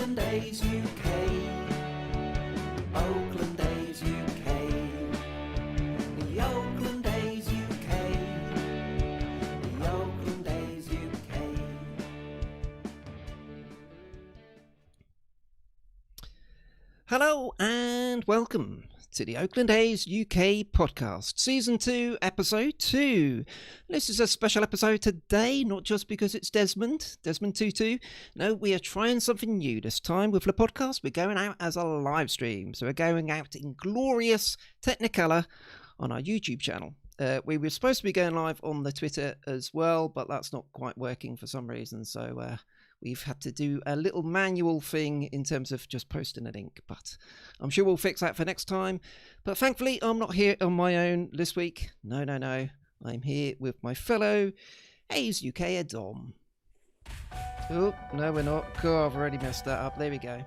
Oakland A's UK. Oakland A's UK. The Oakland A's UK. The Oakland A's UK. Hello and welcome to the Oakland A's UK podcast, Season 2, Episode 2. This is a special episode today, not just because it's Desmond Tutu. No, we are trying something new this time with the podcast. We're going out as a live stream. So we're going out in glorious Technicolor on our YouTube channel. We were supposed to be going live on the Twitter as well, but that's not quite working for some reason. So we've had to do a little manual thing in terms of just posting a link, but I'm sure we'll fix that for next time. But thankfully, I'm not here on my own this week. No. I'm here with my fellow A's UK Dom. Oh, no, we're not. God, I've already messed that up. There we go.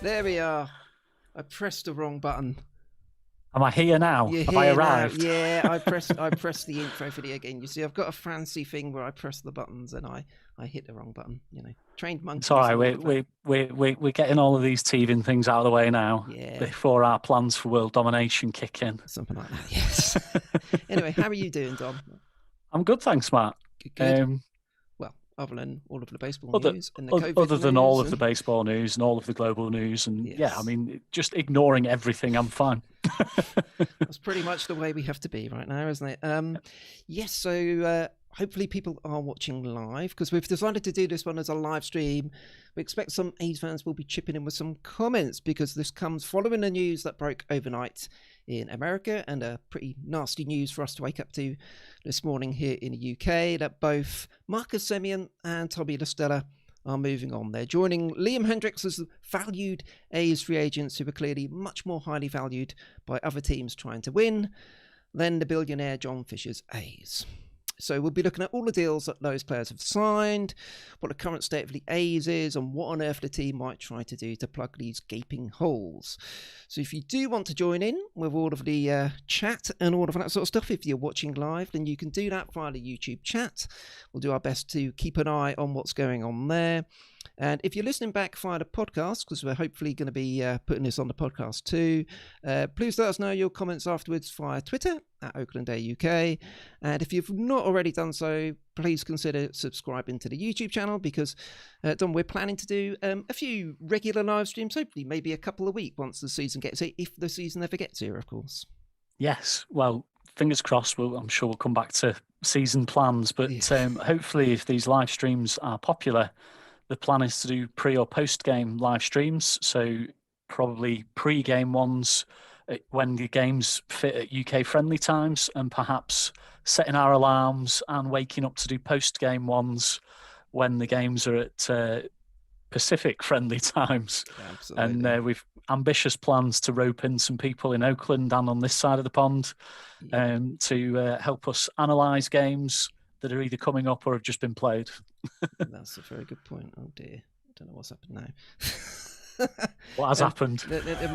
There we are. I pressed the wrong button. Am I here now? You're Have here I arrived? Now. Yeah, I pressed the intro video again. You see, I've got a fancy thing where I press the buttons and I hit the wrong button. You know, trained monkey. It's all right. We're getting all of these teething things out of the way now. Yeah. Before our plans for world domination kick in. Something like that. Yes. Anyway, how are you doing, Dom? I'm good, thanks, Matt. Good. Well, other than all of the baseball news and the COVID other than news all of the baseball news and all of the global news, and Yes. yeah, I mean, just ignoring everything, I'm fine. That's pretty much the way we have to be right now, isn't it? Yes, so hopefully people are watching live because we've decided to do this one as a live stream. We expect some A's fans will be chipping in with some comments because this comes following the news that broke overnight in America and a pretty nasty news for us to wake up to this morning here in the UK that both Marcus Semien and Tommy Stella are moving on. They're joining Liam Hendriks as valued A's free agents who are clearly much more highly valued by other teams trying to win than the billionaire John Fisher's A's. So we'll be looking at all the deals that those players have signed, what the current state of the A's is, and what on earth the team might try to do to plug these gaping holes. So if you do want to join in with all of the chat and all of that sort of stuff, if you're watching live, then you can do that via the YouTube chat. We'll do our best to keep an eye on what's going on there. And if you're listening back via the podcast, because we're hopefully going to be putting this on the podcast too, please let us know your comments afterwards via Twitter at Oakland Day UK. And if you've not already done so, please consider subscribing to the YouTube channel because, Don, we're planning to do a few regular live streams, hopefully maybe a couple a week once the season gets here, if the season ever gets here, of course. Yes, well, fingers crossed. I'm sure we'll come back to season plans, but hopefully if these live streams are popular, the plan is to do pre or post game live streams. So probably pre-game ones when the games fit at UK friendly times, and perhaps setting our alarms and waking up to do post game ones when the games are at Pacific friendly times. Absolutely. And we've ambitious plans to rope in some people in Oakland and on this side of the pond to help us analyse games that are either coming up or have just been played. That's a very good point. Oh dear, I don't know what's happened now. What has happened? Never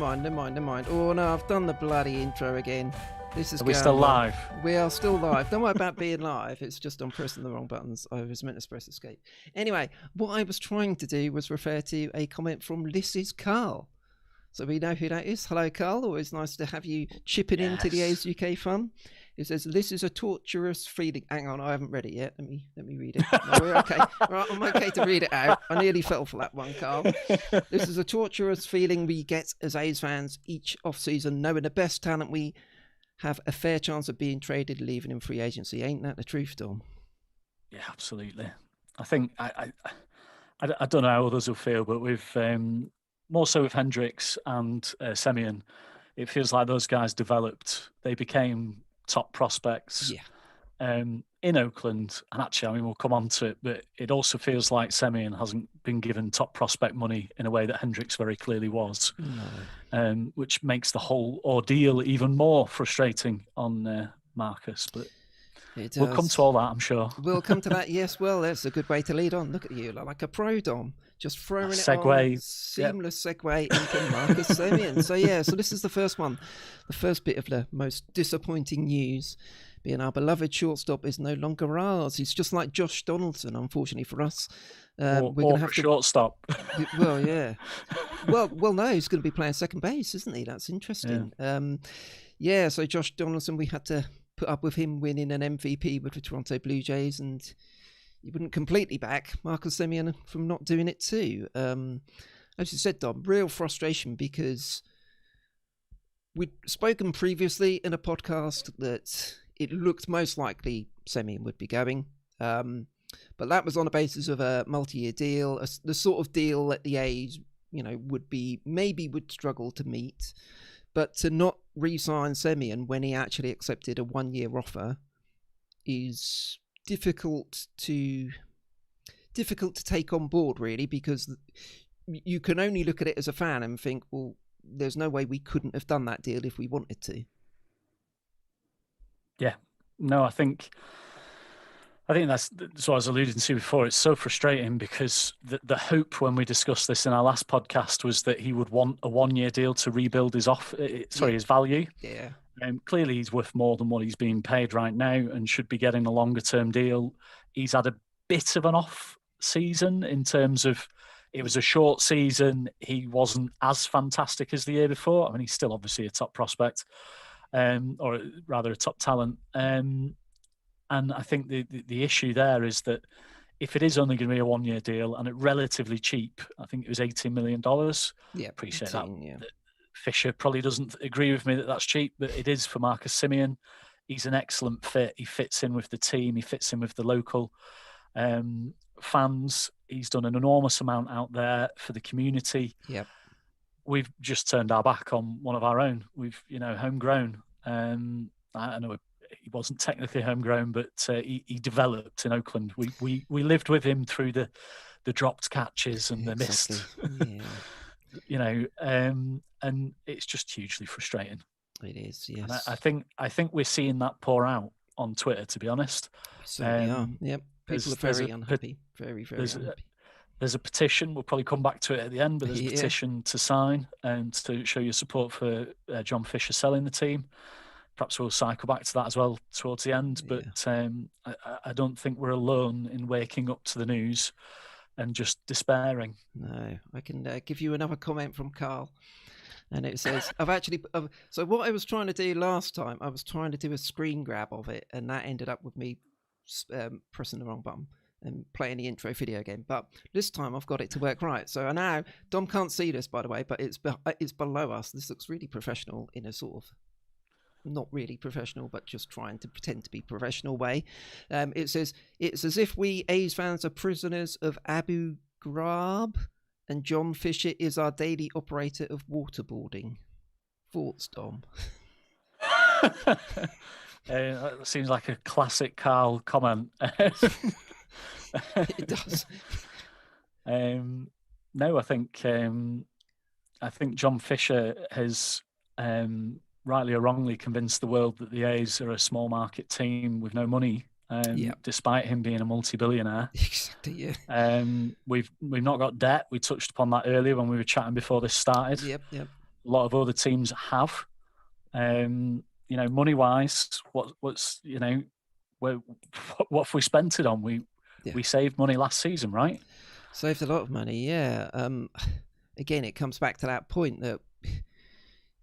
mind. Oh no, I've done the bloody intro again. This is. Are we still live? We are still live. Don't worry about being live. It's just I'm pressing the wrong buttons. I was meant to press escape. Anyway, what I was trying to do was refer to a comment from This Is Carl. So we know who that is. Hello, Carl. Always nice to have you chipping into the A's UK fun. It says, "This is a torturous feeling." Hang on, I haven't read it yet. Let me read it. No, we're okay. Right, I'm okay to read it out. I nearly fell for that one, Carl. "This is a torturous feeling we get as A's fans each off-season, knowing the best talent we have a fair chance of being traded, leaving in free agency. Ain't that the truth, Dom?" Yeah, absolutely. I think I don't know how others will feel, but with more so with Hendriks and Semien, it feels like those guys developed. They became top prospects in Oakland. And actually, I mean, we'll come on to it, but it also feels like Semien hasn't been given top prospect money in a way that Hendriks very clearly was, which makes the whole ordeal even more frustrating on Marcus. But we'll come to all that, I'm sure. We'll come to that, yes. Well, that's a good way to lead on. Look at you, like a pro, Dom. Just throwing it segue. on, seamless segue into Marcus Semien. So this is the first one. The first bit of the most disappointing news being our beloved shortstop is no longer ours. He's just like Josh Donaldson, unfortunately for us. We're going to have shortstop. Well, yeah. Well, no, he's going to be playing second base, isn't he? That's interesting. Yeah. So Josh Donaldson, we had to put up with him winning an MVP with the Toronto Blue Jays, and he wouldn't completely back Marcus Semien from not doing it too. As you said, Dom, real frustration because we'd spoken previously in a podcast that it looked most likely Semien would be going. But that was on the basis of a multi-year deal, the sort of deal that the A's, would struggle to meet. But to not re-sign Semien when he actually accepted a 1-year offer is difficult to take on board, really, because you can only look at it as a fan and think, well, there's no way we couldn't have done that deal if we wanted to. Yeah, no, I think that's what I was alluding to before. It's so frustrating because the hope when we discussed this in our last podcast was that he would want a 1-year deal to rebuild his his value. Yeah. Clearly, he's worth more than what he's being paid right now and should be getting a longer term deal. He's had a bit of an off season in terms of it was a short season. He wasn't as fantastic as the year before. I mean, he's still obviously a top prospect, or rather a top talent. And I think the issue there is that if it is only going to be a 1-year deal and at relatively cheap, I think it was $18 million. Yeah, appreciate 18, that. Fisher probably doesn't agree with me that that's cheap, but it is for Marcus Semien. He's an excellent fit. He fits in with the team. He fits in with the local fans. He's done an enormous amount out there for the community. Yep. We've just turned our back on one of our own. We've, homegrown. I know he wasn't technically homegrown, but he developed in Oakland. We lived with him through the dropped catches and the missed. Yeah. And it's just hugely frustrating. It is, yes. And I think we're seeing that pour out on Twitter, to be honest. We certainly are. Yep. People are very unhappy. Very, very unhappy. There's a petition. We'll probably come back to it at the end, but there's a petition to sign and to show your support for John Fisher selling the team. Perhaps we'll cycle back to that as well towards the end. But I don't think we're alone in waking up to the news and just despairing. No, I can give you another comment from Carl. And it says, so what I was trying to do last time, I was trying to do a screen grab of it, and that ended up with me pressing the wrong button and playing the intro video game. But this time I've got it to work right. So now, Dom can't see this, by the way, but it's below us. This looks really professional in a sort of, not really professional, but just trying to pretend to be professional way. It says, it's as if we A's fans are prisoners of Abu Ghraib, and John Fisher is our daily operator of waterboarding. Thoughts, Dom? That seems like a classic Carl comment. It does. No, I think John Fisher has rightly or wrongly convinced the world that the A's are a small market team with no money. Despite him being a multi-billionaire. Exactly, yeah. We've not got debt. We touched upon that earlier when we were chatting before this started. Yep. A lot of other teams have. Money-wise, what have we spent it on? We saved money last season, right? Saved a lot of money, yeah. Again, it comes back to that point that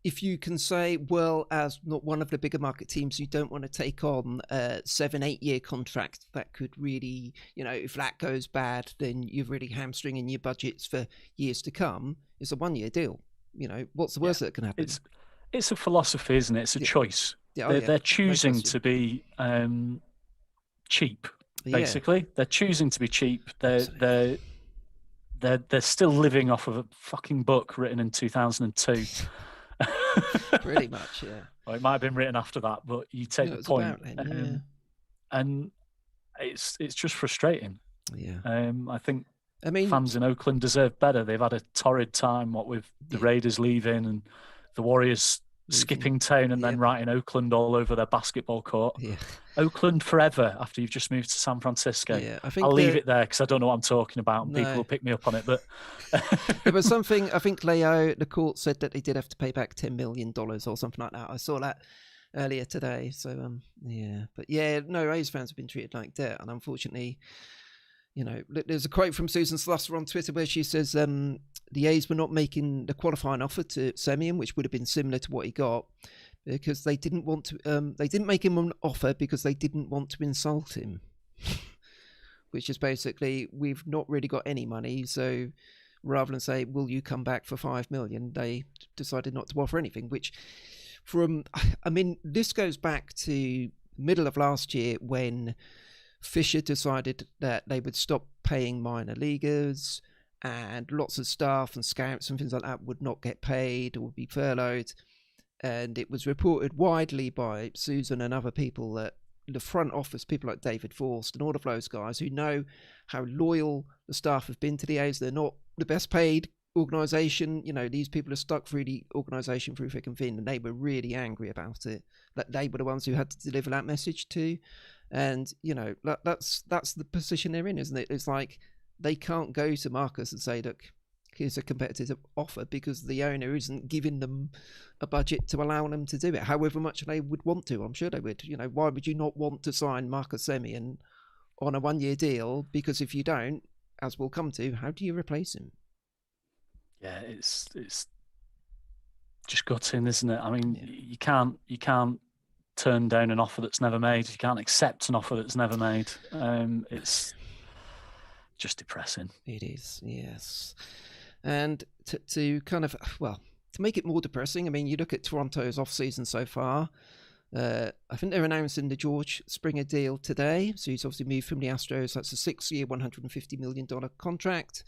if you can say, well, as not one of the bigger market teams, you don't want to take on a 7-8 year contract that could really, if that goes bad, then you're really hamstringing your budgets for years to come. It's a 1-year deal. What's the worst that can happen? It's a philosophy, isn't it? It's a choice. They're choosing to be cheap, basically. They're choosing to be cheap. They're still living off of a fucking book written in 2002. Pretty much, yeah. Well, it might have been written after that, but you take the point. And it's just frustrating. Yeah. I think fans in Oakland deserve better. They've had a torrid time, with the Raiders leaving and the Warriors skipping town and then Yep. writing Oakland all over their basketball court. Yeah, Oakland forever after you've just moved to San Francisco. yeah. I think I'll leave it there because I don't know what I'm talking about and people No. will pick me up on it. But There was something, I think the court said that they did have to pay back $10 million or something like that. I saw that earlier today. So, yeah. But yeah, no, A's fans have been treated like that. And unfortunately, you know, there's a quote from Susan Slusser on Twitter where she says the A's were not making the qualifying offer to Semien, which would have been similar to what he got, because they didn't want to, they didn't make him an offer because they didn't want to insult him. Which is basically, we've not really got any money, so rather than say, will you come back for $5 million, they decided not to offer anything, which this goes back to middle of last year when Fisher decided that they would stop paying minor leaguers and lots of staff and scouts and things like that would not get paid or would be furloughed. And it was reported widely by Susan and other people that the front office, people like David Forst and all of those guys who know how loyal the staff have been to the A's. They're not the best paid organisation. You know, these people are stuck through the organisation through thick and thin, and they were really angry about it. That they were the ones who had to deliver that message to. And, you know, that's the position they're in, isn't it? It's like they can't go to Marcus and say, look, here's a competitive offer, because the owner isn't giving them a budget to allow them to do it, however much they would want to. I'm sure they would. You know, why would you not want to sign Marcus Semien on a 1-year deal? Because if you don't, as we'll come to, how do you replace him? yeah, it's just gutting, isn't it? I mean, Yeah. you can't turn down an offer that's never made. You can't accept an offer that's never made. It's just depressing. It is, yes. And to kind of, well, to make it more depressing, I mean, you look at Toronto's off-season so far. I think they're announcing the George Springer deal today. So he's obviously moved from the Astros. That's a 6-year, $150 million contract.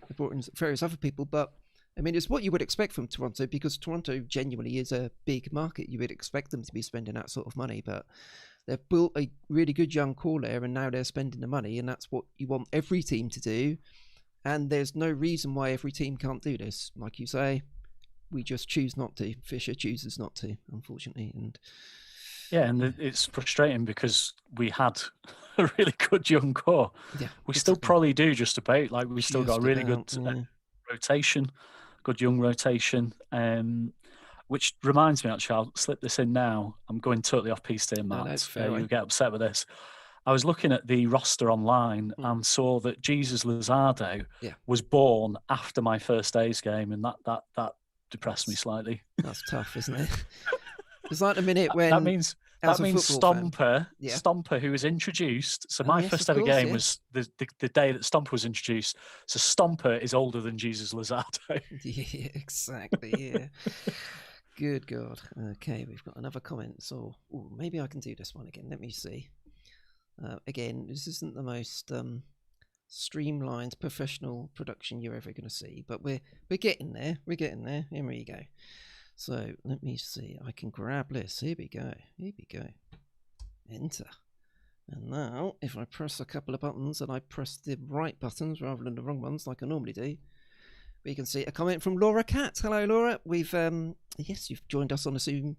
They brought in various other people, but I mean, it's what you would expect from Toronto, because Toronto genuinely is a big market. You would expect them to be spending that sort of money, but they've built a really good young core there, and now they're spending the money, and that's what you want every team to do. And there's no reason why every team can't do this. Like you say, we just choose not to. Fisher chooses not to, unfortunately. And it's frustrating because we had a really good young core. yeah, We still probably do just about. Like, we still got a really good yeah. rotation, good young rotation. Which reminds me, actually, I'll slip this in now. I'm going totally off piste here, Matt. that's fair, You'll get upset with this. I was looking at the roster online and saw that Jesus Luzardo was born after my first A's game, and that depressed me slightly. That's tough, isn't it? It's like the minute when that means Stomper, Stomper, who was introduced. So my first ever game was the day that Stomper was introduced. So Stomper is older than Jesus Luzardo. Yeah, exactly. Yeah. Good God. Okay, we've got another comment. So maybe I can do this one again. Let me see. Again, this isn't the most streamlined professional production you're ever going to see, but we're getting there. We're getting there. Here we go. So let me see. I can grab this. Here we go. Here we go. Enter. And now, if I press a couple of buttons and I press the right buttons rather than the wrong ones like I normally do, we can see a comment from Laura Cat. Hello, Laura. We've yes, you've joined us on a Zoom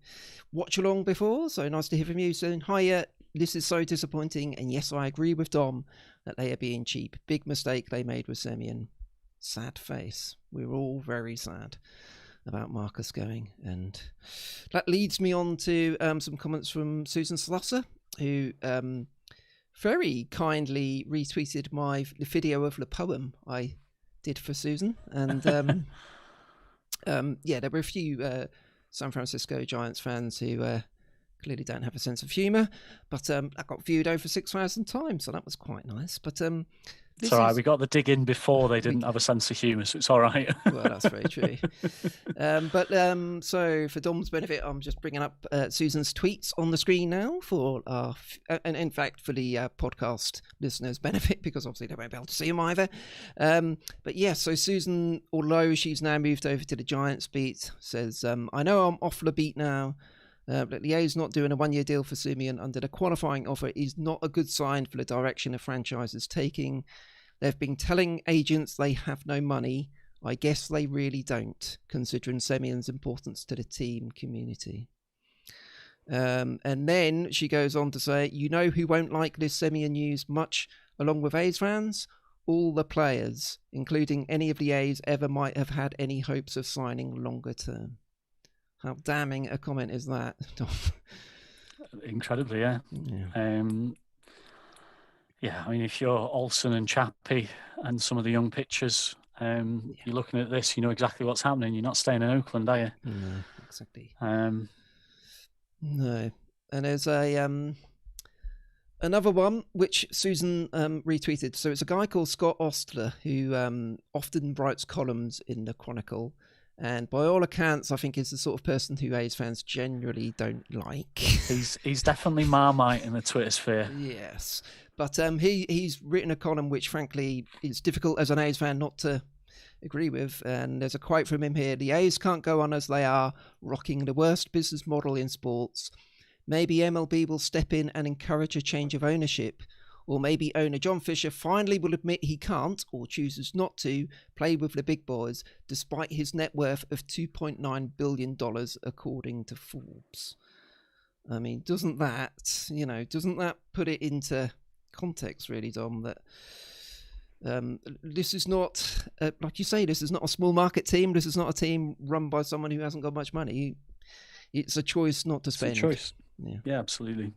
watch along before, so nice to hear from you. So, hiya. This is so disappointing, and yes, I agree with Dom that they are being cheap. Big mistake they made with Semien. Sad face. We're all very sad about Marcus going, and that leads me on to some comments from Susan Slusser, who very kindly retweeted the video of the poem I did for Susan, and there were a few San Francisco Giants fans who clearly don't have a sense of humour, but that got viewed over 6,000 times, so that was quite nice. But it's all right. We got the dig in before they didn't have a sense of humour, so it's all right. Well, that's very true. So for Dom's benefit, I'm just bringing up Susan's tweets on the screen now for and in fact for the podcast listeners' benefit, because obviously they won't be able to see them either. But yes, so Susan, although she's now moved over to the Giants beat, says, I know I'm off the beat now. But the A's not doing a 1-year deal for Semien under the qualifying offer is not a good sign for the direction the franchise is taking. They've been telling agents they have no money. I guess they really don't, considering Semien's importance to the team community. And then she goes on to say, you know who won't like this Semien news much along with A's fans? All the players, including any of the A's ever might have had any hopes of signing longer term. How damning a comment is that? Incredibly, yeah. Yeah. Yeah, I mean, if you're Olsen and Chappie and some of the young pitchers, you're looking at this, you know exactly what's happening. You're not staying in Oakland, are you? No, exactly. No. And there's a another one which Susan retweeted. So it's a guy called Scott Ostler who often writes columns in the Chronicle, and by all accounts, I think is the sort of person who A's fans generally don't like. He's definitely Marmite in the Twitter sphere. Yes, but he's written a column which, frankly, is difficult as an A's fan not to agree with. And there's a quote from him here: "The A's can't go on as they are, rocking the worst business model in sports. Maybe MLB will step in and encourage a change of ownership. Or maybe owner John Fisher finally will admit he can't, or chooses not to, play with the big boys, despite his net worth of $2.9 billion, according to Forbes." I mean, doesn't that put it into context, really, Dom, that this is not, like you say, this is not a small market team. This is not a team run by someone who hasn't got much money. It's a choice not to spend. It's a choice. Yeah, absolutely.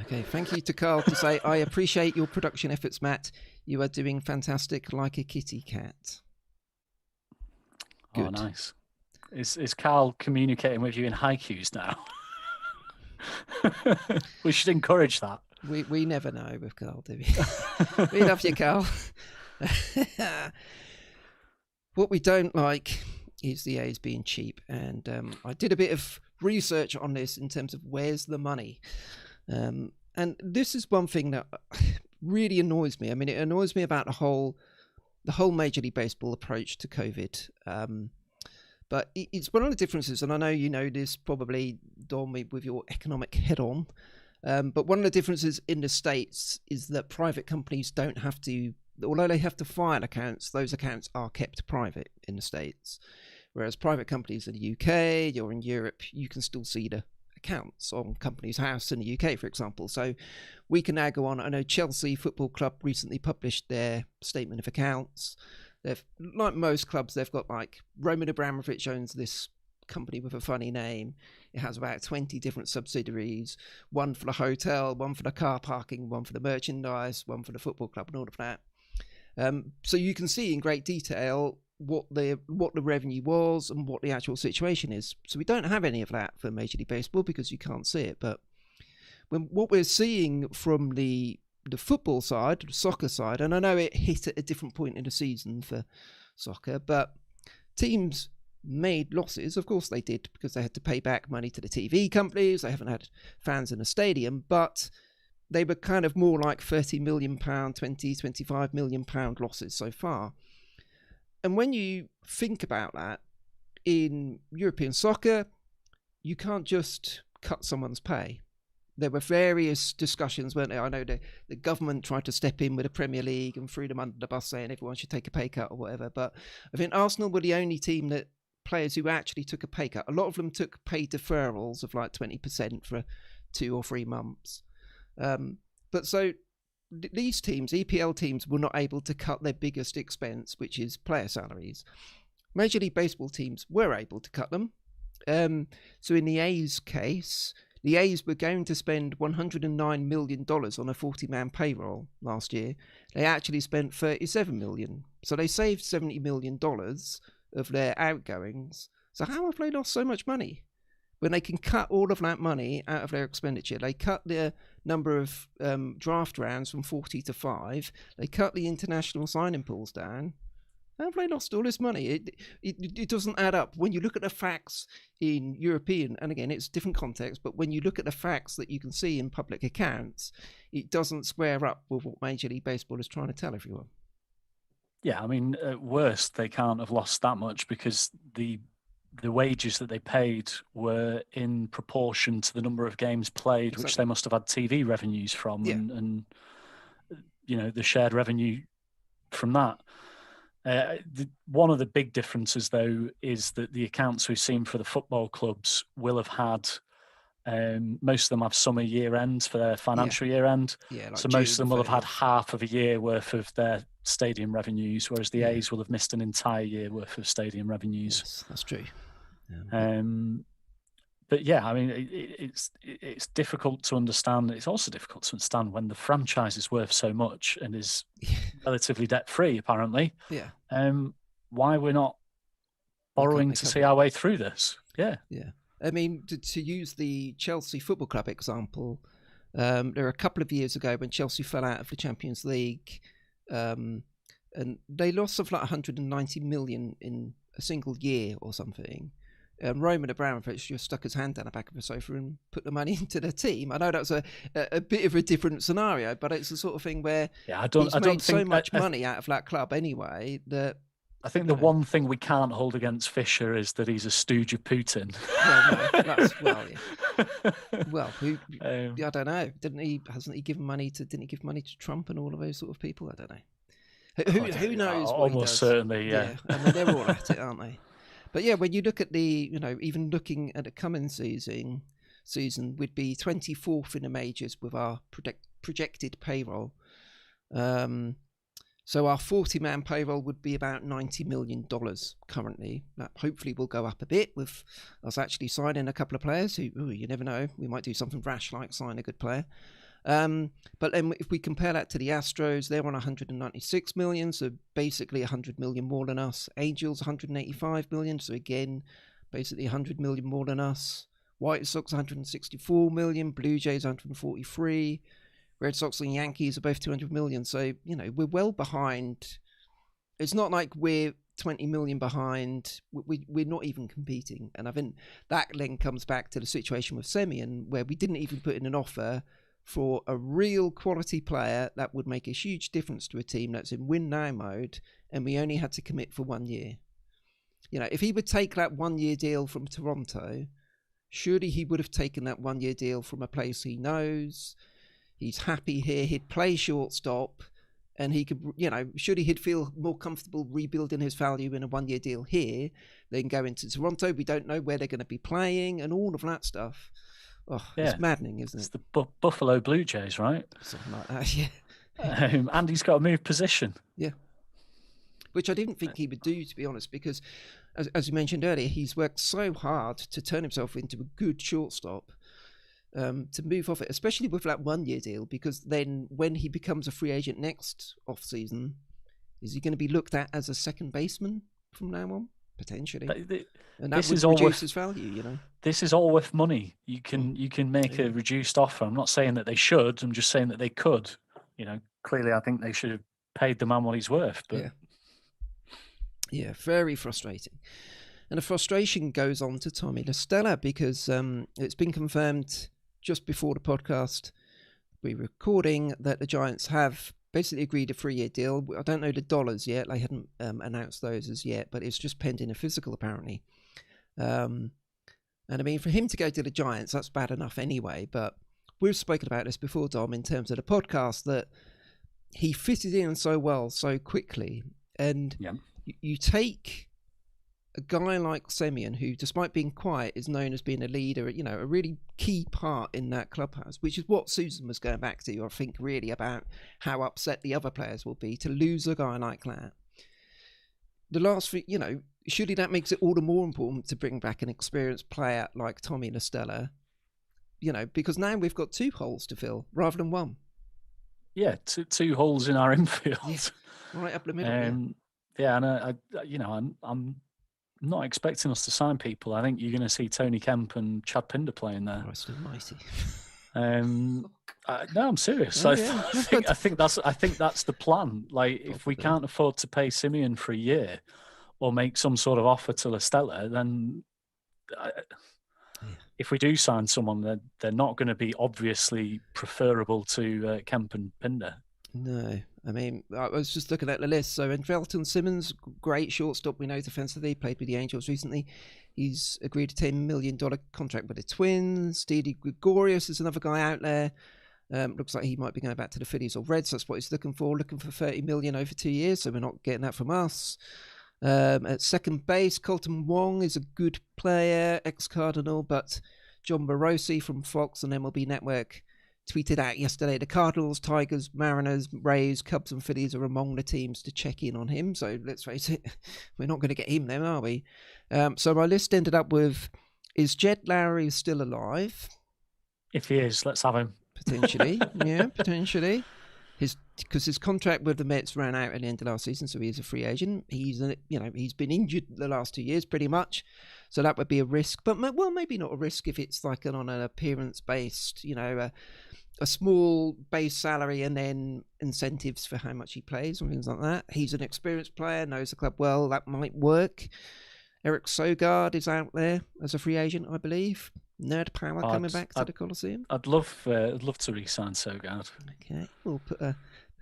Okay, thank you to Carl to say, I appreciate your production efforts, Matt. You are doing fantastic like a kitty cat. Good. Oh, nice. Is Carl communicating with you in haikus now? We should encourage that. We never know with Carl, do we? We love you, Carl. What we don't like is the A's being cheap. And I did a bit of research on this in terms of where's the money. And this is one thing that really annoys me. I mean, it annoys me about the whole Major League Baseball approach to COVID. But it's one of the differences, and I know you know this probably, Dom, with your economic head on. But one of the differences in the States is that private companies don't have to, although they have to file accounts, those accounts are kept private in the States. Whereas private companies in the UK or in Europe, you can still see the accounts on Companies House in the UK, for example. So we can now go on. I know Chelsea Football Club recently published their statement of accounts. They've, like most clubs, they've got like Roman Abramovich owns this company with a funny name. It has about 20 different subsidiaries, one for the hotel, one for the car parking, one for the merchandise, one for the football club, and all of that. So you can see in great detail what the revenue was and what the actual situation is. So we don't have any of that for Major League Baseball because you can't see it. But what we're seeing from the football side, the soccer side, and I know it hit at a different point in the season for soccer, but teams made losses. Of course they did, because they had to pay back money to the TV companies. They haven't had fans in the stadium, but they were kind of more like £30 million, £25 million losses so far. And when you think about that, in European soccer, you can't just cut someone's pay. There were various discussions, weren't there? I know the government tried to step in with the Premier League and threw them under the bus, saying everyone should take a pay cut or whatever. But I think Arsenal were the only team that players who actually took a pay cut. A lot of them took pay deferrals of like 20% for 2 or 3 months. But so these teams, EPL teams, were not able to cut their biggest expense, which is player salaries. Major League Baseball teams were able to cut them. So in the A's case, the A's were going to spend $109 million on a 40-man payroll last year. They actually spent $37 million. So they saved $70 million of their outgoings. So how have they lost so much money? When they can cut all of that money out of their expenditure. They cut the number of draft rounds from 40 to 5. They cut the international signing pools down. How have they lost all this money? It doesn't add up. When you look at the facts in European, and again, it's different context, but when you look at the facts that you can see in public accounts, it doesn't square up with what Major League Baseball is trying to tell everyone. Yeah, I mean, at worst, they can't have lost that much because the wages that they paid were in proportion to the number of games played, exactly, which they must have had TV revenues from, and you know, the shared revenue from that. One of the big differences, though, is that the accounts we've seen for the football clubs will have had, most of them have summer year ends for their financial year end. Yeah, like So most of June them will have had 30th. half of a year worth of their stadium revenues, whereas the Yeah. A's will have missed an entire year worth of stadium revenues. Yes, that's true. But yeah, I mean, it's difficult to understand. It's also difficult to understand when the franchise is worth so much and is relatively debt free, apparently. Yeah. Why we're not borrowing to see our way through this? Yeah. Yeah. I mean, to use the Chelsea Football Club example, there were a couple of years ago when Chelsea fell out of the Champions League, and they lost something like 190 million in a single year or something. Roman Abramovich just stuck his hand down the back of the sofa and put the money into the team. I know that's a bit of a different scenario, but it's the sort of thing where he's made so much money out of that club anyway that I think the one thing we can't hold against Fisher is that he's a stooge of Putin. I don't know. Hasn't he given money to? Didn't he give money to Trump and all of those sort of people? I don't know. Who knows? Almost certainly, yeah. I mean, they're all at it, aren't they? But yeah, when you look at even looking at the coming season, we'd be 24th in the majors with our projected payroll. So our 40-man payroll would be about $90 million currently. That hopefully will go up a bit with us actually signing a couple of players who, you never know, we might do something rash like sign a good player. But then if we compare that to the Astros, they're on 196 million, so basically 100 million more than us. Angels 185 million, so again, basically 100 million more than us. White Sox 164 million, Blue Jays 143, Red Sox and Yankees are both 200 million. So, we're well behind. It's not like we're 20 million behind. We're not even competing. And I think that then comes back to the situation with Semien, where we didn't even put in an offer for a real quality player that would make a huge difference to a team that's in win now mode, and we only had to commit for 1 year. If he would take that 1 year deal from Toronto, surely he would have taken that 1 year deal from a place he knows. He's happy here. He'd play shortstop, and he could, surely he'd feel more comfortable rebuilding his value in a 1 year deal here than go into Toronto. We don't know where they're going to be playing and all of that stuff. Oh, yeah. It's maddening, isn't it? It's the Buffalo Blue Jays, right? Something like that, yeah. And he's got to move position. Yeah. Which I didn't think he would do, to be honest, because, as you mentioned earlier, he's worked so hard to turn himself into a good shortstop, to move off it, especially with that 1 year deal, because then when he becomes a free agent next off-season, is he going to be looked at as a second baseman from now on? Potentially. And that would reduce his value, This is all with money. You can make a reduced offer. I'm not saying that they should. I'm just saying that they could. Clearly I think they should have paid the man what he's worth. But yeah, very frustrating. And the frustration goes on to Tommy Stella, because it's been confirmed just before the podcast we're recording that the Giants have basically agreed a 3 year deal. I don't know the dollars yet. They hadn't announced those as yet, but it's just pending a physical apparently. And I mean, for him to go to the Giants, that's bad enough anyway. But we've spoken about this before, Dom, in terms of the podcast, that he fitted in so well, so quickly. And you take a guy like Semien, who, despite being quiet, is known as being a leader, a really key part in that clubhouse, which is what Susan was going back to, I think, really, about how upset the other players will be to lose a guy like that. The last thing, surely that makes it all the more important to bring back an experienced player like Tommy Stella, because now we've got 2 holes to fill rather than 1. Yeah, two holes in our infield. Yeah, right up the middle. And I'm not expecting us to sign people. I think you're going to see Tony Kemp and Chad Pinder playing there. Christ almighty. No, I'm serious. I think that's the plan. Like, if we can't afford to pay Semien for a year, or make some sort of offer to Stella, then if we do sign someone, they're not going to be obviously preferable to Kemp and Pinder. No, I mean, I was just looking at the list. So, Andrelton Simmons, great shortstop, we know defensively, played with the Angels recently. He's agreed a $10 million contract with the Twins. Didi Gregorius is another guy out there. Looks like he might be going back to the Phillies or Reds. That's what he's looking for 30 million over 2 years, so we're not getting that from us. At second base, Colton Wong is a good player, ex-Cardinal, but John Morosi from Fox and MLB Network tweeted out yesterday the Cardinals, Tigers, Mariners, Rays, Cubs and Phillies are among the teams to check in on him. So let's face it, we're not going to get him then, are we? So my list ended up with, is Jed Lowry still alive? If he is, let's have him. Potentially, yeah, potentially. Because his contract with the Mets ran out at the end of last season, so he is a free agent. He's been injured the last 2 years pretty much, so that would be a risk. But maybe not a risk if it's like on an appearance based, a small base salary and then incentives for how much he plays and things like that. He's an experienced player, knows the club well. That might work. Eric Sogard is out there as a free agent, I believe. Nerd Power coming back to the Coliseum. I'd love to re-sign Sogard. Okay, we'll put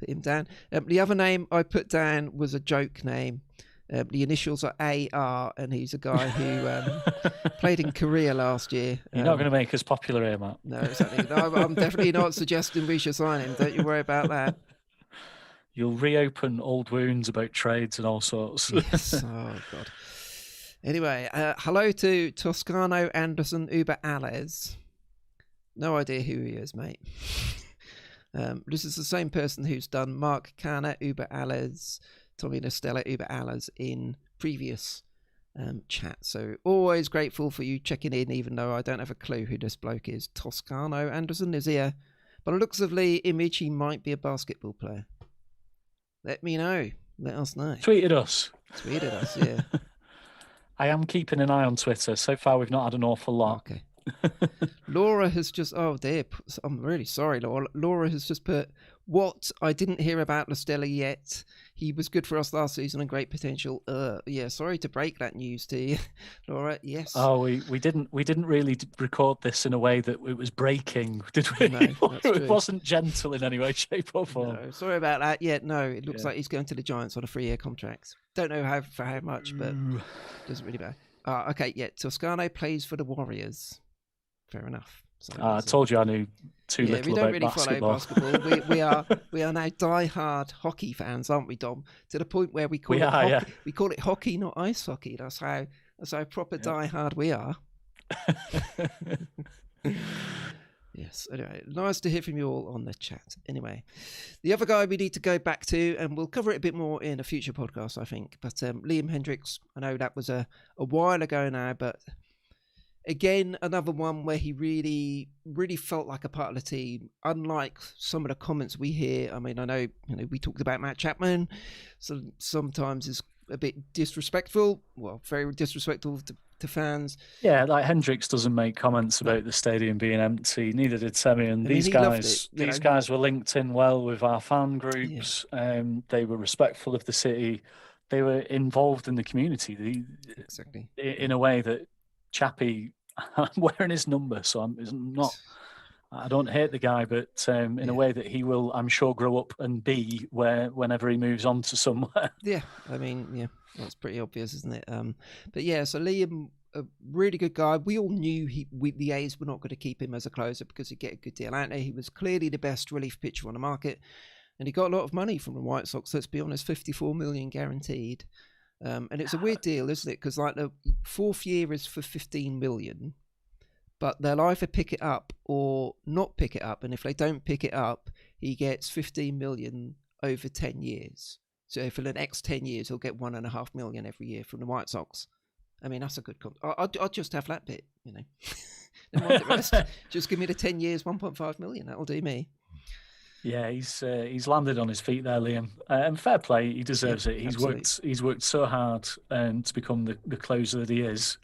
him down. The other name I put down was a joke name. The initials are AR, and he's a guy who played in Korea last year. You're not going to make us popular here, Matt. No, exactly. No, I'm definitely not suggesting we should sign him. Don't you worry about that. You'll reopen old wounds about trades and all sorts. Yes. Oh, God. Anyway, hello to Toscano Anderson Uber Alez. No idea who he is, mate. This is the same person who's done Mark Canna, Uber Alez, Tommy and Stella, Uber Alez in previous chats. So always grateful for you checking in, even though I don't have a clue who this bloke is. Toscano Anderson, is he by the looks of the image, he might be a basketball player. Let me know. Let us know. Tweeted us, yeah. I am keeping an eye on Twitter. So far, we've not had an awful lot. Okay. Laura has just, oh dear, I'm really sorry, Laura. Laura has just put, what? I didn't hear about Stella yet. He was good for us last season and great potential. Yeah, sorry to break that news to you, Laura. Yes. Oh, we didn't really record this in a way that it was breaking, did we? No, that's true. It wasn't gentle in any way, shape or form. No, sorry about that. Yeah, no, it looks like he's going to the Giants on a 3-year contract. Don't know for how much, but doesn't really matter. Okay, yeah, Toscano plays for the Warriors. Fair enough. So I told you I knew too little about basketball. We don't really follow basketball. We are now die-hard hockey fans, aren't we, Dom? To the point where we call it hockey, not ice hockey. That's how proper die-hard we are. Yes. Anyway, nice to hear from you all on the chat. Anyway, the other guy we need to go back to, and we'll cover it a bit more in a future podcast, I think. But Liam Hendricks, I know that was a while ago now, but again, another one where he really, really felt like a part of the team. Unlike some of the comments we hear, I mean, I know we talked about Matt Chapman, so sometimes it's a bit disrespectful. Well, very disrespectful to fans. Yeah, like Hendricks doesn't make comments about the stadium being empty. Neither did Semien. These guys were linked in well with our fan groups. Yeah. They were respectful of the city. They were involved in the community. Exactly. In a way that Chappie, I'm wearing his number, so I don't hate the guy, but in a way that he will, I'm sure, grow up and be whenever he moves on to somewhere. Yeah, I mean, that's pretty obvious, isn't it? But yeah, so Liam, a really good guy. We all knew the A's were not going to keep him as a closer because he'd get a good deal out there. He was clearly the best relief pitcher on the market, and he got a lot of money from the White Sox. Let's be honest, $54 million guaranteed. And it's a weird deal, isn't it? Because like the fourth year is for $15 million, but they'll either pick it up or not pick it up. And if they don't pick it up, he gets $15 million over 10 years. So for the next 10 years, he'll get $1.5 million every year from the White Sox. I mean, that's a good I'll just have that bit, Then want the rest. Just give me the 10 years, $1.5 million. That'll do me. Yeah, he's landed on his feet there, Liam. And fair play, he deserves it. He's worked so hard to become the closer that he is.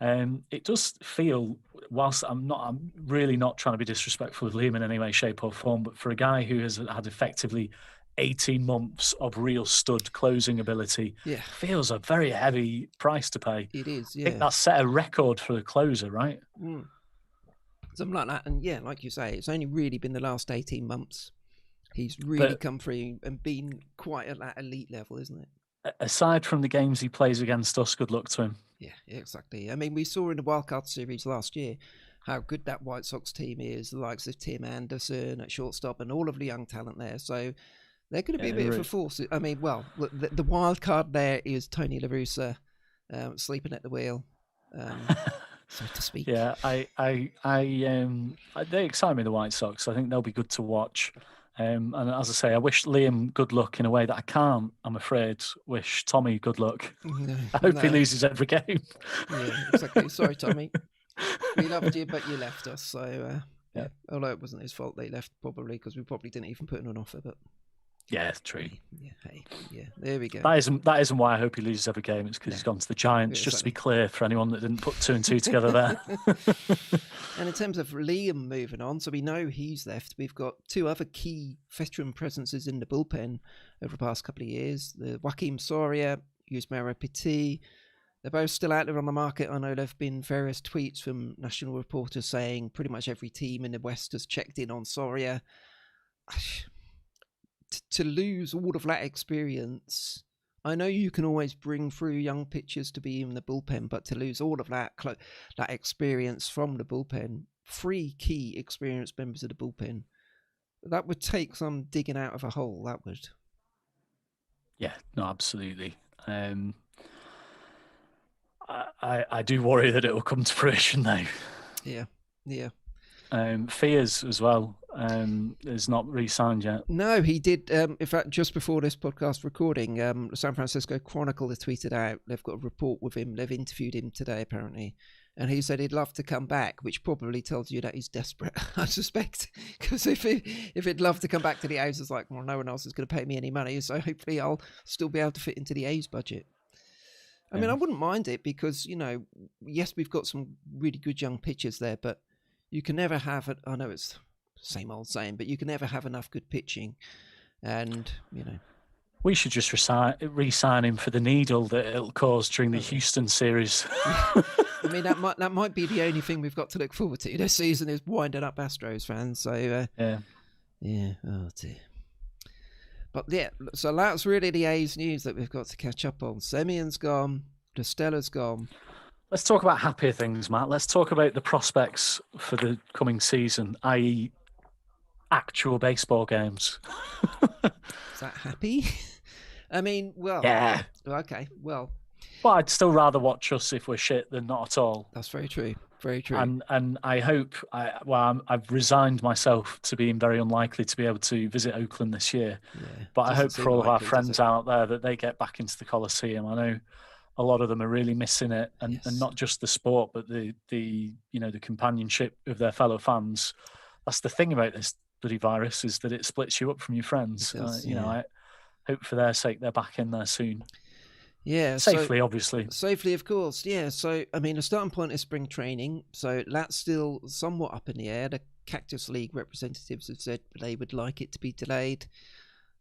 It does feel, whilst I'm really not trying to be disrespectful of Liam in any way, shape or form, but for a guy who has had effectively 18 months of real stud closing ability, feels a very heavy price to pay. It is, yeah. I think that's set a record for the closer, right? Something like that. And yeah, like you say, it's only really been the last 18 months he's really come through and been quite at that elite level, isn't it? Aside from the games he plays against us, good luck to him. Yeah, exactly. I mean, we saw in the Wildcard Series last year how good that White Sox team is, the likes of Tim Anderson at shortstop and all of the young talent there. So they're going to be a bit of a force. I mean, well, the wild card there is Tony La Russa sleeping at the wheel, so to speak. Yeah, they excite me, the White Sox. I think they'll be good to watch. And as I say, I wish Liam good luck in a way that I can't, I'm afraid, wish Tommy good luck. No, I hope he loses every game. Yeah, exactly. Sorry, Tommy. We loved you, but you left us. So, yeah. Although it wasn't his fault they left, probably, because we probably didn't even put in an offer. But yeah, true. Yeah, there we go. That isn't why I hope he loses every game. It's because he's gone to the Giants, just to be clear for anyone that didn't put 2 and 2 together there. And in terms of Liam moving on, so we know he's left. We've got 2 other key veteran presences in the bullpen over the past couple of years. The Joaquim Soria, Yusmeiro Petit. They're both still out there on the market. I know there have been various tweets from national reporters saying pretty much every team in the West has checked in on Soria. To lose all of that experience, I know you can always bring through young pitchers to be in the bullpen, but to lose all of that experience from the bullpen, 3 key experienced members of the bullpen, that would take some digging out of a hole. That would. Yeah, no, absolutely. I do worry that it will come to fruition though. Yeah. Fears as well is not re-signed yet. No, he did. In fact, just before this podcast recording, the San Francisco Chronicle have tweeted out they've got a report with him. They've interviewed him today, apparently. And he said he'd love to come back, which probably tells you that he's desperate, I suspect. Because if he'd love to come back to the A's, it's like, well, no one else is going to pay me any money, so hopefully I'll still be able to fit into the A's budget. I mean, I wouldn't mind it because, yes, we've got some really good young pitchers there, but you can never have it. I know it's the same old saying, but you can never have enough good pitching. And, we should just re-sign him for the needle that it'll cause during the Houston series. I mean, that might be the only thing we've got to look forward to this season is winding up Astros fans. So, yeah. Oh, dear. But yeah, so that's really the A's news that we've got to catch up on. Semien's gone. Stella's gone. Let's talk about happier things, Matt. Let's talk about the prospects for the coming season, i.e. actual baseball games. Is that happy? I mean, well... Yeah. Okay, well... Well, I'd still rather watch us if we're shit than not at all. That's very true. Very true. And I hope... I've resigned myself to being very unlikely to be able to visit Oakland this year. Yeah, but I hope for all of our friends out there that they get back into the Coliseum. I know a lot of them are really missing it, and not just the sport, but the companionship of their fellow fans. That's the thing about this bloody virus, is that it splits you up from your friends. I hope for their sake they're back in there soon. Yeah, safely, obviously. Safely, of course. Yeah. So, I mean, the starting point is spring training, so that's still somewhat up in the air. The Cactus League representatives have said they would like it to be delayed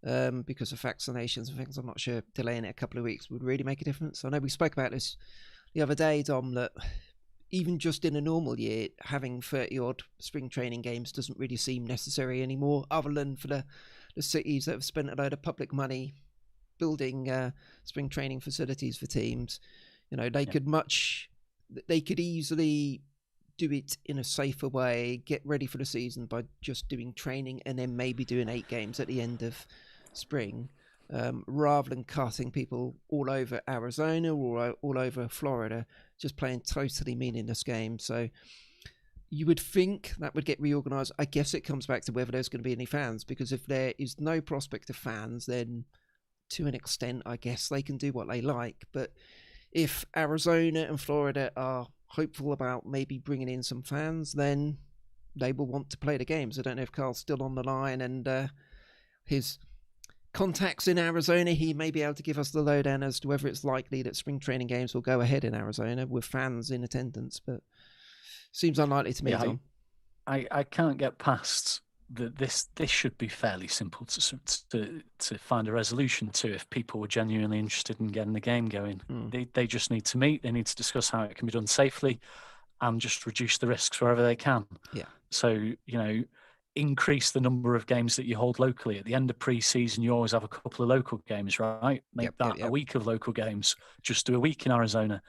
because of vaccinations and things. I'm not sure delaying it a couple of weeks would really make a difference. I know we spoke about this the other day, Dom, that even just in a normal year, having 30-odd spring training games doesn't really seem necessary anymore, other than for the cities that have spent a load of public money building spring training facilities for teams. They could easily do it in a safer way, get ready for the season by just doing training and then maybe doing 8 games at the end of spring, rather than cutting people all over Arizona or all over Florida, just playing totally meaningless games. So you would think that would get reorganised. I guess it comes back to whether there's going to be any fans, because if there is no prospect of fans, then to an extent, I guess they can do what they like. But if Arizona and Florida are hopeful about maybe bringing in some fans, then they will want to play the games. I don't know if Carl's still on the line, and his contacts in Arizona, he may be able to give us the lowdown as to whether it's likely that spring training games will go ahead in Arizona with fans in attendance, but seems unlikely to me. Tom. I can't get past that. This should be fairly simple to find a resolution to if people were genuinely interested in getting the game going. They just need to meet. They need to discuss how it can be done safely, and just reduce the risks wherever they can. Yeah. So increase the number of games that you hold locally. At the end of pre-season, you always have a couple of local games, right? Make that a week of local games. Just do a week in Arizona.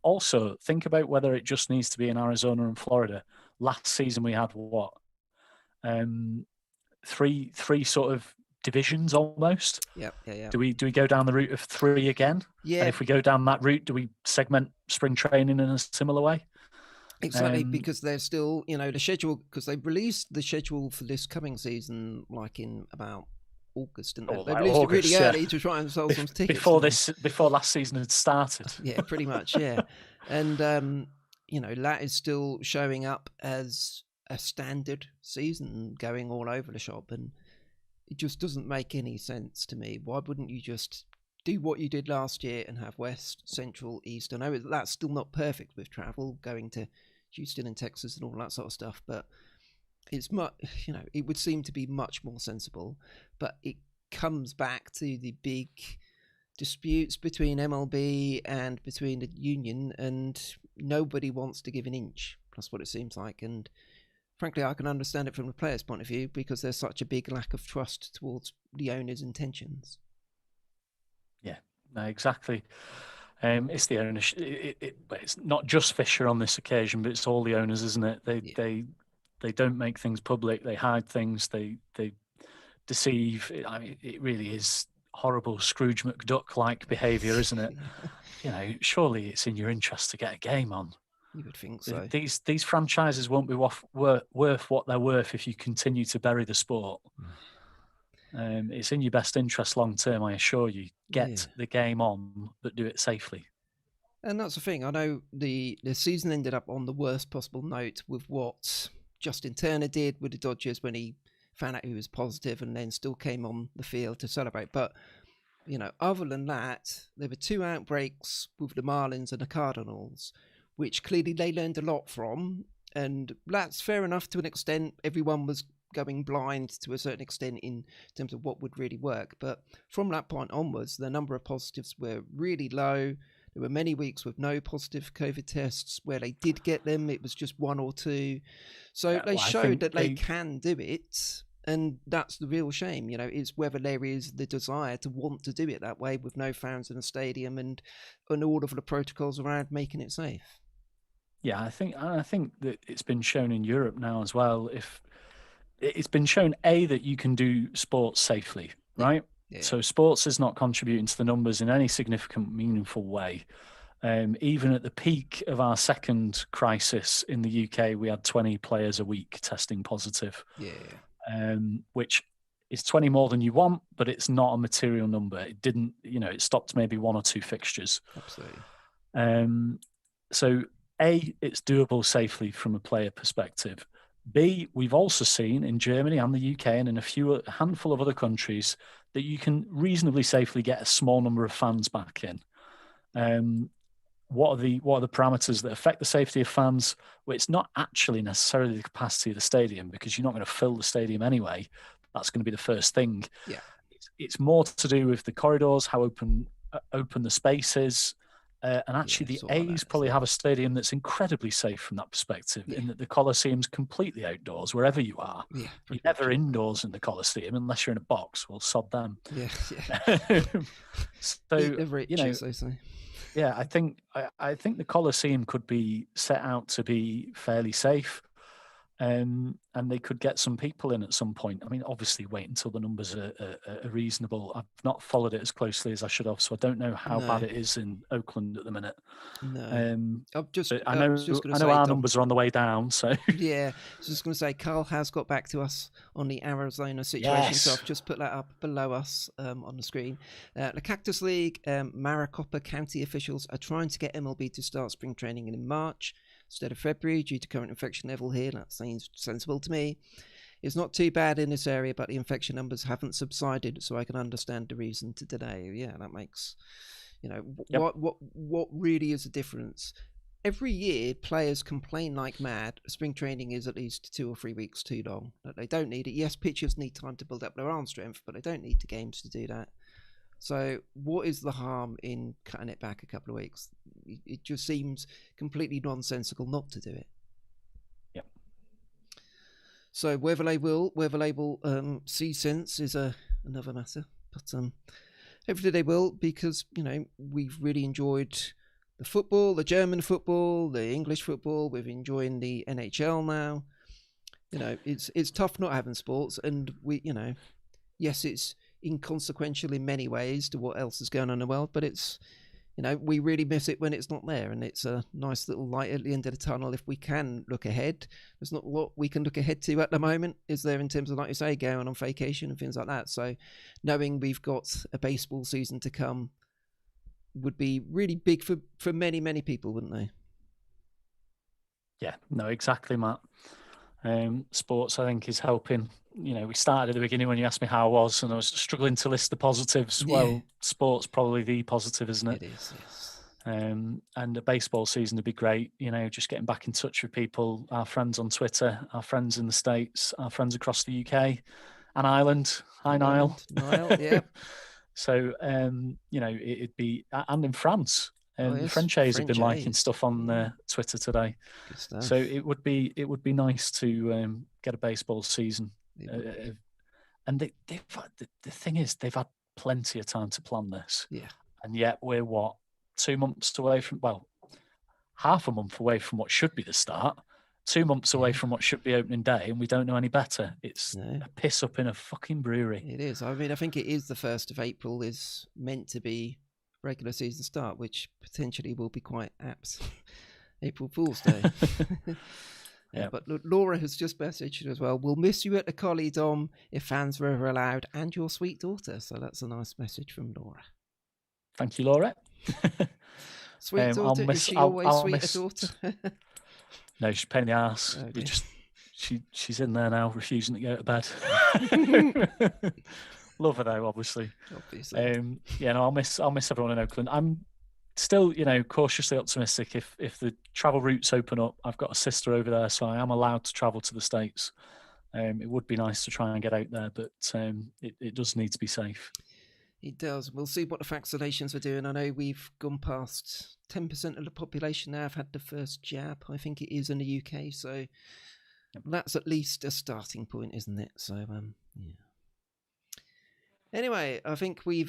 Also, think about whether it just needs to be in Arizona and Florida. Last season we had what? Three sort of divisions almost. Yeah. Do we go down the route of 3 again? Yeah. And if we go down that route, do we segment spring training in a similar way? Exactly, because they're still, the schedule, because they released the schedule for this coming season like in about August, didn't they? Oh, They like released August, it really yeah. early to try and sell some tickets. Before last season had started. Yeah, pretty much, yeah. And, that is still showing up as a standard season going all over the shop, and it just doesn't make any sense to me. Why wouldn't you just do what you did last year and have West, Central, East? I know that's still not perfect with travel, going to Houston and Texas and all that sort of stuff, but it's much, it would seem to be much more sensible. But it comes back to the big disputes between MLB and between the union, and nobody wants to give an inch. That's what it seems like. And frankly, I can understand it from the player's point of view, because there's such a big lack of trust towards the owner's intentions. Yeah, no, exactly. It's the owners. It's not just Fisher on this occasion, but it's all the owners, isn't it? They don't make things public. They hide things. They deceive. I mean, it really is horrible Scrooge McDuck-like behaviour, isn't it? Surely it's in your interest to get a game on. You would think so. These franchises won't be worth what they're worth if you continue to bury the sport. It's in your best interest long term, I assure you. Get the game on, but do it safely. And that's the thing. I know the season ended up on the worst possible note with what Justin Turner did with the Dodgers when he found out he was positive and then still came on the field to celebrate. But, other than that, there were 2 outbreaks with the Marlins and the Cardinals, which clearly they learned a lot from. And that's fair enough to an extent. Everyone was going blind to a certain extent in terms of what would really work. But from that point onwards, the number of positives were really low. There were many weeks with no positive COVID tests. Where they did get them, it was just 1 or 2. So they showed that they can do it. And that's the real shame. It's whether there is the desire to want to do it that way with no fans in the stadium and all of the protocols around making it safe. Yeah, I think that it's been shown in Europe now as well. If it's been shown that you can do sports safely, right? Yeah. So sports is not contributing to the numbers in any significant, meaningful way. Even at the peak of our second crisis in the UK, we had 20 players a week testing positive. Yeah. Which is 20 more than you want, but it's not a material number. It didn't, it stopped maybe 1 or 2 fixtures. Absolutely. So it's doable safely from a player perspective. B, we've also seen in Germany and the UK and in a handful of other countries that you can reasonably safely get a small number of fans back in. What are the parameters that affect the safety of fans? Well, it's not actually necessarily the capacity of the stadium, because you're not going to fill the stadium anyway. That's going to be the first thing. Yeah, it's more to do with the corridors, how open the space is. And actually, the A's probably have a stadium that's incredibly safe from that perspective, in that the Coliseum's completely outdoors, wherever you are. Yeah, you're never indoors in the Coliseum unless you're in a box. Well, sod them. Yeah. So, as they say. Yeah, I think the Coliseum could be set out to be fairly safe. And they could get some people in at some point. I mean, obviously, wait until the numbers are reasonable. I've not followed it as closely as I should have, so I don't know how bad it is in Oakland at the minute. No, I know our numbers are on the way down. So yeah, I was just going to say, Carl has got back to us on the Arizona situation, so I've just put that up below us on the screen. The Cactus League, Maricopa County officials are trying to get MLB to start spring training in March instead of February due to current infection level here. That seems sensible to me. It's not too bad in this area, but the infection numbers haven't subsided, so I can understand the reason to delay. Yeah, that makes, what really is the difference? Every year, players complain like mad. Spring training is at least 2 or 3 weeks too long. That they don't need it. Yes, pitchers need time to build up their arm strength, but they don't need the games to do that. So what is the harm in cutting it back a couple of weeks? It just seems completely nonsensical not to do it. Yep. So whether they will see sense is another matter. But hopefully they will, because we've really enjoyed the football, the German football, the English football. We're enjoying the NHL now. It's tough not having sports, and yes, it's inconsequential in many ways to what else is going on in the world, but it's, we really miss it when it's not there, and it's a nice little light at the end of the tunnel if we can look ahead. There's not a lot we can look ahead to at the moment, is there, in terms of, like you say, going on vacation and things like that. So knowing we've got a baseball season to come would be really big for many, many people, wouldn't they? Yeah, no, exactly, Matt. Sports, I think, is helping. We started at the beginning when you asked me how I was, and I was struggling to list the positives. Yeah. Well, sports probably the positive, isn't it? It is, yes. And a baseball season would be great. Just getting back in touch with people, our friends on Twitter, our friends in the States, our friends across the UK and Ireland. Hi, Niall. Niall, yeah. So, it'd be, and in France. The yes, French A's have been French liking A's. stuff on Twitter today. Good stuff. So it would be nice to get a baseball season. And they've had, the thing is, they've had plenty of time to plan this. Yeah. And yet we're 2 months away from, half a month away from what should be the start, 2 months away from what should be opening day, and we don't know any better. It's a piss up in a fucking brewery. It is. I mean, I think it is the 1st of April is meant to be regular season start, which potentially will be quite apt. April Fool's Day. Yeah. But Laura has just messaged as well. We'll miss you at the Collie Dom if fans were ever allowed, and your sweet daughter. So that's a nice message from Laura. Thank you, Laura. Sweet daughter? Is she always sweet, a daughter? No, she's a pain in the arse. Okay. She's in there now, refusing to go to bed. Love her though, obviously. I'll miss everyone in Oakland. I'm still, cautiously optimistic. If the travel routes open up, I've got a sister over there, so I am allowed to travel to the States. It would be nice to try and get out there, but it does need to be safe. It does. We'll see what the vaccinations are doing. I know we've gone past 10% of the population now have had the first jab. I think it is in the UK, so that's at least a starting point, isn't it? So, yeah. Anyway, I think we've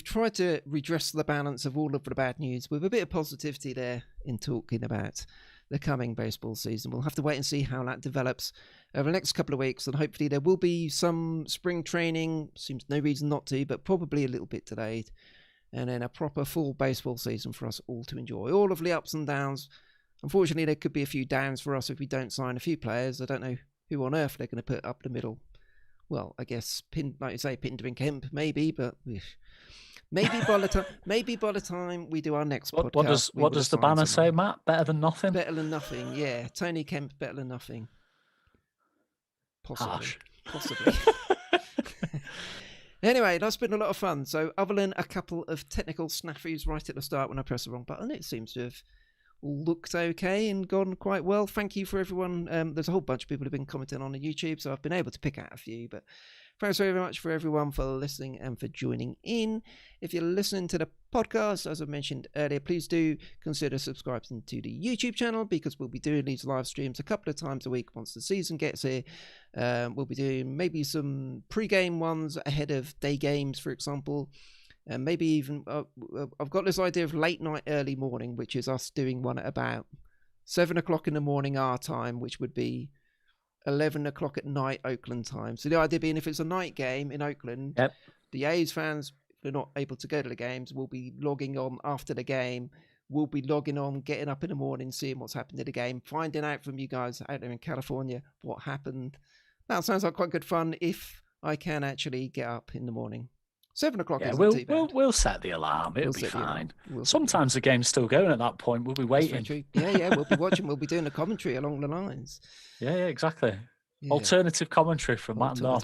tried to redress the balance of all of the bad news with a bit of positivity there in talking about the coming baseball season. We'll have to wait and see how that develops over the next couple of weeks, and hopefully there will be some spring training. Seems no reason not to, but probably a little bit delayed, and then a proper full baseball season for us all to enjoy. All of the ups and downs. Unfortunately, there could be a few downs for us if we don't sign a few players. I don't know who on earth they're going to put up the middle. Well, I guess like you say, Pinder and Kemp, maybe, but maybe by the time we do our next podcast. What does the banner say, Matt? Better than nothing. Better than nothing, yeah. Tony Kemp, better than nothing. Harsh. Possibly. Anyway, that's been a lot of fun. So, other than a couple of technical snafus right at the start when I pressed the wrong button, it seems to have looked okay and gone quite well. Thank you for everyone. There's a whole bunch of people who've been commenting on the YouTube, so I've been able to pick out a few, but thanks very much for everyone for listening and for joining in. If you're listening to the podcast, as I mentioned earlier, please do consider subscribing to the YouTube channel, because we'll be doing these live streams a couple of times a week once the season gets here. We'll be doing maybe some pre-game ones ahead of day games, for example. And maybe even, I've got this idea of late night, early morning, which is us doing one at about 7 o'clock in the morning our time, which would be 11 o'clock at night Oakland time. So the idea being, if it's a night game in Oakland, the A's fans, if they're not able to go to the games, will be logging on after the game. We'll be logging on, getting up in the morning, seeing what's happened in the game, finding out from you guys out there in California what happened. That sounds like quite good fun if I can actually get up in the morning. 7 o'clock isn't too bad. We'll set the alarm. It'll be fine. Sometimes the game's still going at that point. We'll be waiting. Yeah, we'll be watching. We'll be doing the commentary along the lines. Yeah, exactly. Yeah. Alternative commentary from Matt and Dom.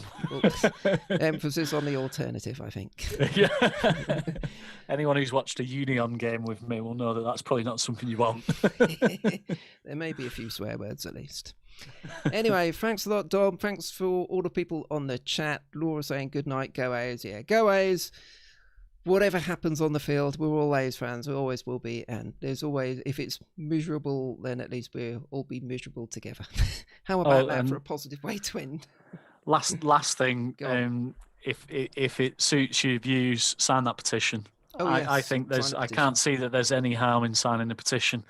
Emphasis on the alternative, I think. Yeah. Anyone who's watched a Union game with me will know that that's probably not something you want. There may be a few swear words at least. Anyway, thanks a lot, Dom. Thanks for all the people on the chat. Laura saying good night, go A's. Yeah, go A's. Whatever happens on the field, we're all A's fans. We always will be. And there's always, if it's miserable, then at least we'll all be miserable together. How about that for a positive way to end? Last thing, if it suits your views, sign that petition. Oh, I yes, think sign the I petition. can't see that there's any harm in signing a petition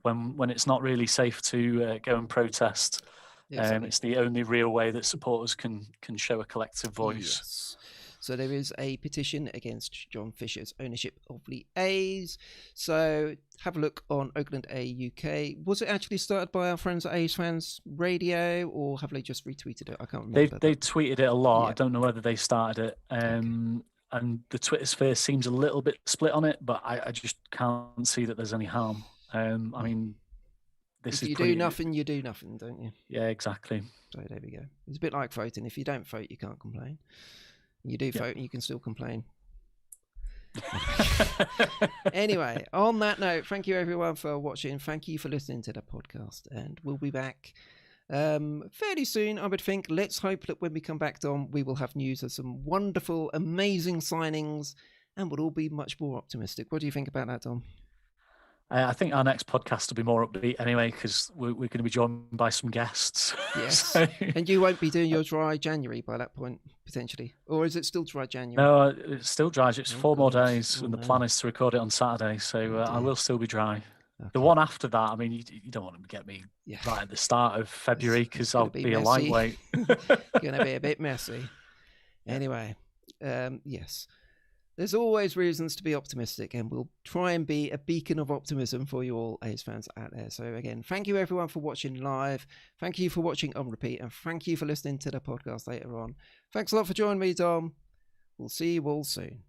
when it's not really safe to go and protest. Exactly. It's the only real way that supporters can show a collective voice. Yes. So there is a petition against John Fisher's ownership of the A's. So have a look on Oakland A UK. Was it actually started by our friends at A's Fans Radio, or have they just retweeted it? I can't remember. They tweeted it a lot. Yeah. I don't know whether they started it. And the Twitter sphere seems a little bit split on it, but I just can't see that there's any harm. I mean, this If is you pretty... do nothing, you do nothing, don't you? Yeah, exactly. So there we go. It's a bit like voting. If you don't vote, you can't complain. You do vote, and you can still complain. Anyway, on that note, thank you everyone for watching. Thank you for listening to the podcast, and we'll be back fairly soon, I would think. Let's hope that when we come back, Dom, we will have news of some wonderful, amazing signings, and we'll all be much more optimistic. What do you think about that, Dom? I think our next podcast will be more upbeat anyway, because we're going to be joined by some guests. Yes. So... And you won't be doing your dry January by that point, potentially. Or is it still dry January? No, it's still dry. It's 4 more God. days, Oh, and the no. plan is to record it on Saturday. So I dear. will still be dry. Okay. The one after that, I mean, you don't want to get me Yeah. right at the start of February, It's because gonna I'll be be a messy. lightweight. Going to be a bit messy. Anyway, yes. There's always reasons to be optimistic, and we'll try and be a beacon of optimism for you all A's fans out there. So again, thank you everyone for watching live. Thank you for watching on repeat, and thank you for listening to the podcast later on. Thanks a lot for joining me, Dom. We'll see you all soon.